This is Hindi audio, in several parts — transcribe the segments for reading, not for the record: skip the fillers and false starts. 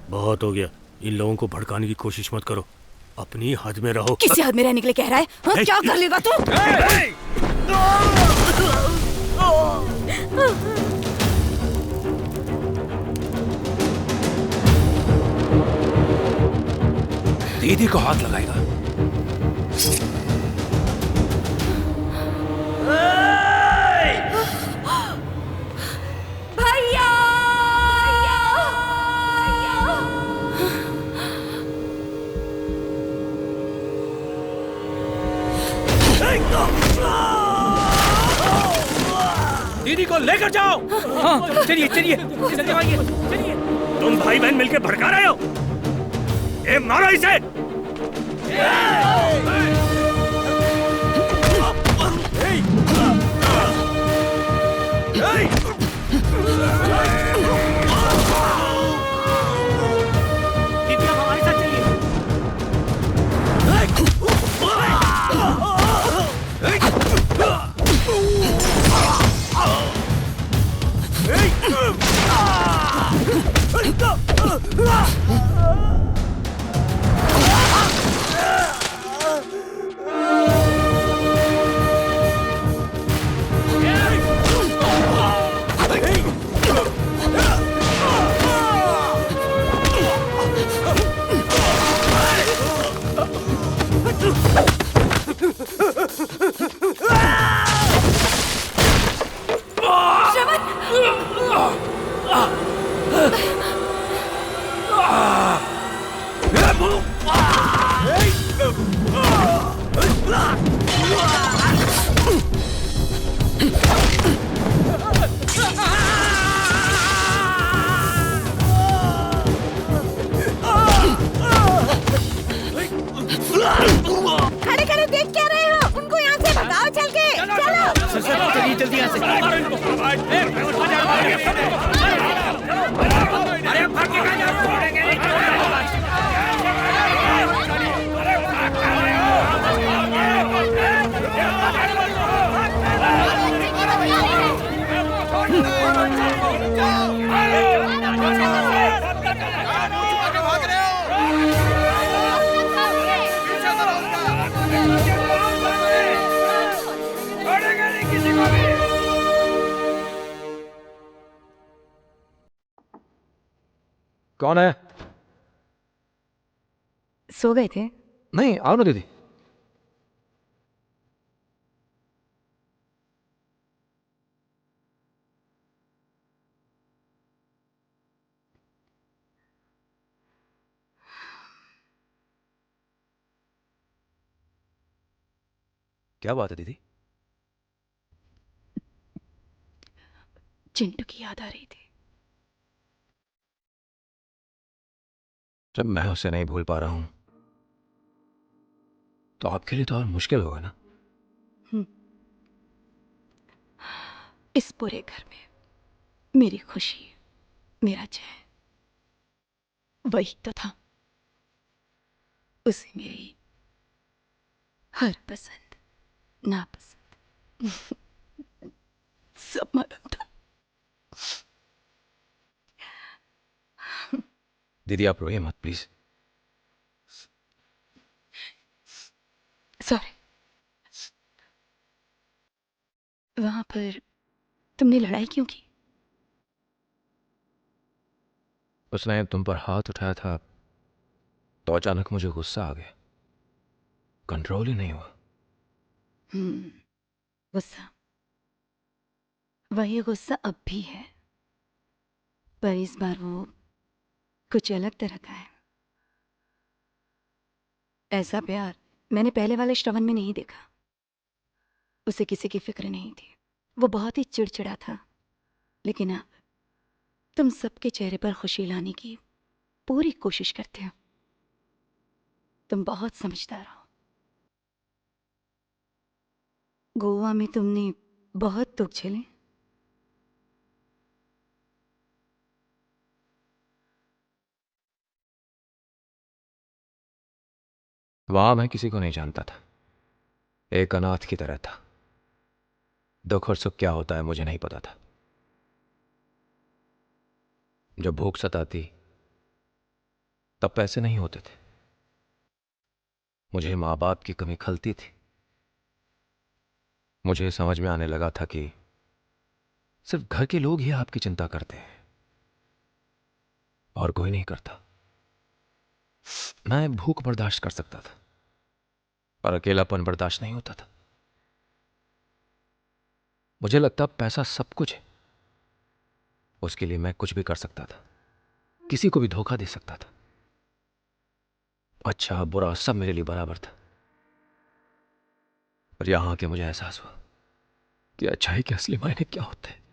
बहुत हो गया। इन लोगों को भड़काने की कोशिश मत करो, अपनी हद में रहो। किसी हद में रहने के लिए कह रहा है? हाँ, क्या कर लेगा तू? दीदी को हाथ लगाएगा। भैया! दीदी को लेकर जाओ। हाँ, चलिए चलिए जल्दी आइए, चलिए। तुम भाई बहन मिलकर भड़का रहे हो। ए, मारो इसे। दीदी आप हमारे साथ चलिए। खड़े खड़े देख क्या रहे हो? उनको यहाँ से भगाओ, चल के चलो। चलिए जल्दी यहाँ से। अरे भाग के कहाँ जा रहे कौन है? सो गए थे? नहीं, आओ ना दीदी। क्या बात है दीदी? चिंटू की याद आ रही थी। जब मैं उसे नहीं भूल पा रहा हूं तो आपके लिए तो और मुश्किल होगा ना। इस पूरे घर में मेरी खुशी, मेरा चैन वही तो था। उसे मेरी हर पसंद नापसंद सब मालूम था। दीदी आप रोइए मत प्लीज। सॉरी। वहां पर तुमने लड़ाई क्यों की? उसने तुम पर हाथ उठाया था तो अचानक मुझे गुस्सा आ गया, कंट्रोल ही नहीं हुआ। गुस्सा, वही गुस्सा अब भी है, पर इस बार वो कुछ अलग तरह का है। ऐसा प्यार मैंने पहले वाले श्रवण में नहीं देखा। उसे किसी की फिक्र नहीं थी, वो बहुत ही चिड़चिड़ा था। लेकिन अब तुम सबके चेहरे पर खुशी लाने की पूरी कोशिश करते हो। तुम बहुत समझदार हो। गोवा में तुमने बहुत दुख झेले। वहां मैं किसी को नहीं जानता था, एक अनाथ की तरह था। दुख और सुख क्या होता है मुझे नहीं पता था। जब भूख सताती तब पैसे नहीं होते थे, मुझे माँ बाप की कमी खलती थी। मुझे समझ में आने लगा था कि सिर्फ घर के लोग ही आपकी चिंता करते हैं और कोई नहीं करता। मैं भूख बर्दाश्त कर सकता था, पर अकेलापन बर्दाश्त नहीं होता था। मुझे लगता पैसा सब कुछ है, उसके लिए मैं कुछ भी कर सकता था, किसी को भी धोखा दे सकता था। अच्छा बुरा सब मेरे लिए बराबर था। पर यहां आके मुझे एहसास हुआ कि अच्छाई के असली मायने क्या होते हैं।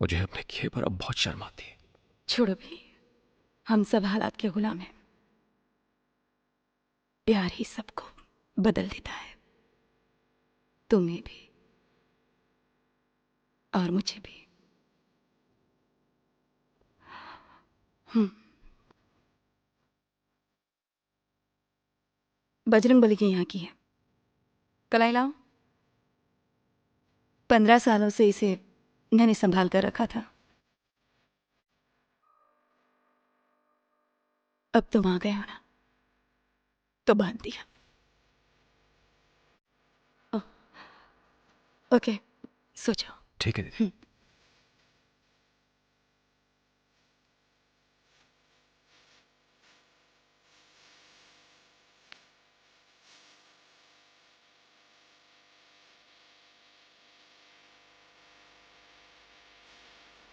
मुझे अपने किए पर अब बहुत शर्म आती है। छोड़ो भी, हम सब हालात के गुलाम हैं। प्यार ही सबको बदल देता है, तुम्हें भी और मुझे भी। बजरंग बली की यहाँ की है, कलाई लाओ। 15 सालों से इसे मैंने संभाल कर रखा था। अब तुम आ गए हो ना, तो बांध दिया। ओके, सो जाओ। ठीक है दीदी।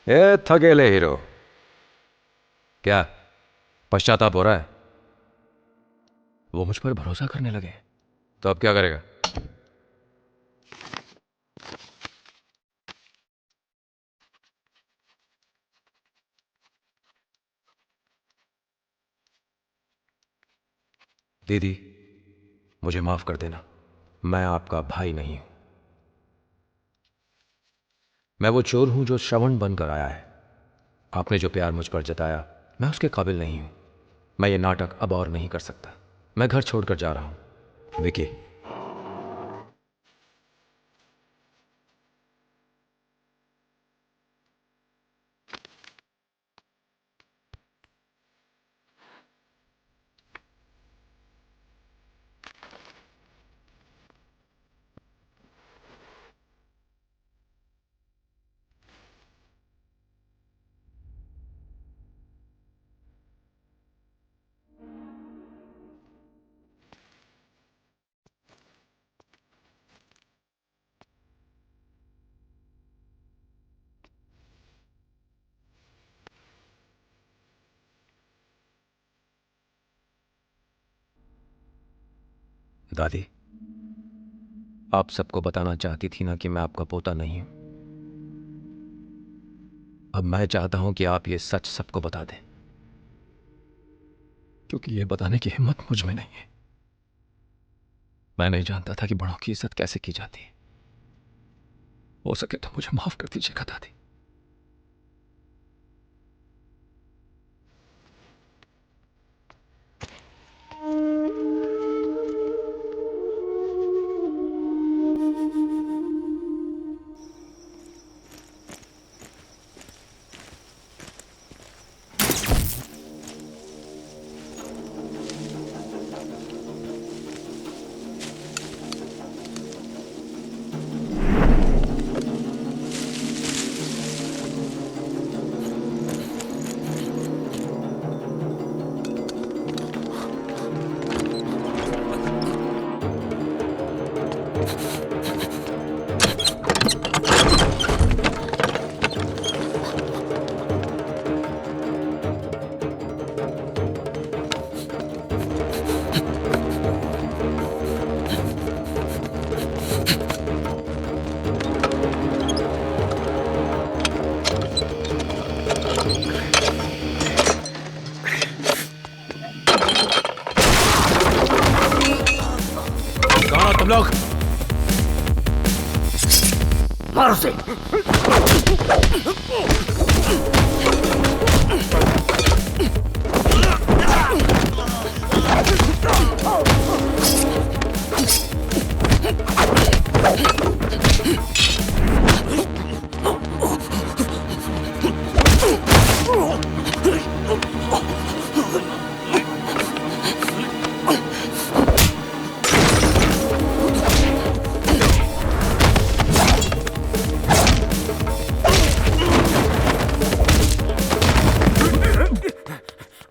ए थकेले हीरो, क्या पश्चाताप हो रहा है? वो मुझ पर भरोसा करने लगे, तो अब क्या करेगा? दीदी मुझे माफ कर देना, मैं आपका भाई नहीं हूं। मैं वो चोर हूं जो श्रवण बनकर आया है। आपने जो प्यार मुझ पर जताया, मैं उसके काबिल नहीं हूं। मैं ये नाटक अब और नहीं कर सकता। मैं घर छोड़कर जा रहा हूं। विकी, दादी आप सबको बताना चाहती थी ना कि मैं आपका पोता नहीं हूं। अब मैं चाहता हूं कि आप ये सच सबको बता दें, क्योंकि ये बताने की हिम्मत मुझ में नहीं है। मैं नहीं जानता था कि बड़ों की इज्जत कैसे की जाती है। हो सके तो मुझे माफ कर दीजिएगा दादी। कहाँ हो तुम लोग? मारो से।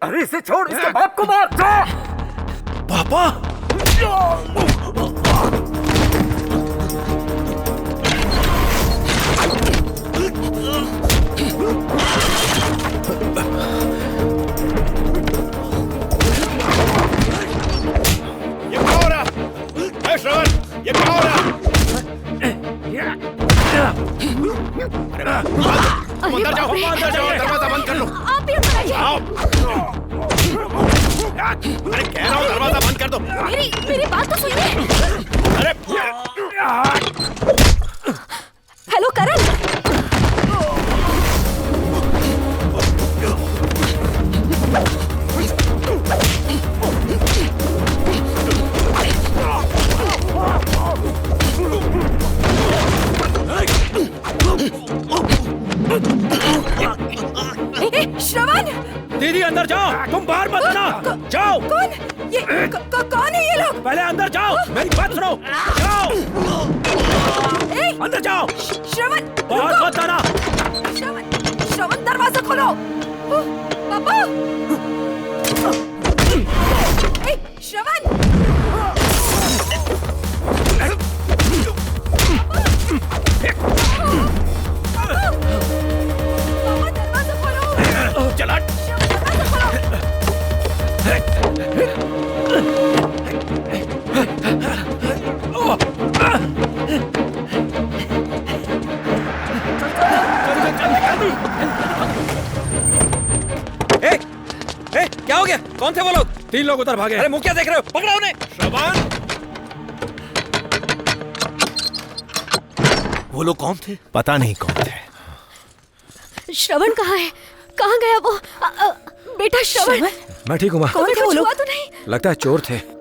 अरे इसे छोड़, इसके बाप को मार। जा। पापा ये क्या हो रहा? ए श्रवण, ये क्या हो रहा? तुम अंदर जाओ, अंदर जाओ, दरवाजा बंद कर लो। आप ही अंदर आइए। आओ। अरे कह रहा हूँ दरवाजा बंद कर दो। मेरी बात तो सुनिए। अरे हेलो करण। श्रवण। दीदी अंदर जाओ, तुम बाहर मत आना। जाओ। कौन ये कौन है ये लोग? पहले अंदर जाओ, मेरी बात सुनो। जाओ अंदर जाओ। श्रवण बाहर मत आना। श्रवण दरवाजा खोलो। पापा। श्रवण। चला। क्या हो गया? कौन थे वो लोग? 3 लोग उधर भागे। अरे मुंह क्या देख रहे हो? पकड़ो उन्हें। श्रवण, वो लोग कौन थे? पता नहीं कौन थे। श्रवण कहाँ है? कहाँ गया वो? बेटा श्रवण। मैं ठीक हूँ माँ। कौन थे वो लोग? तो नहीं। लगता है चोर थे।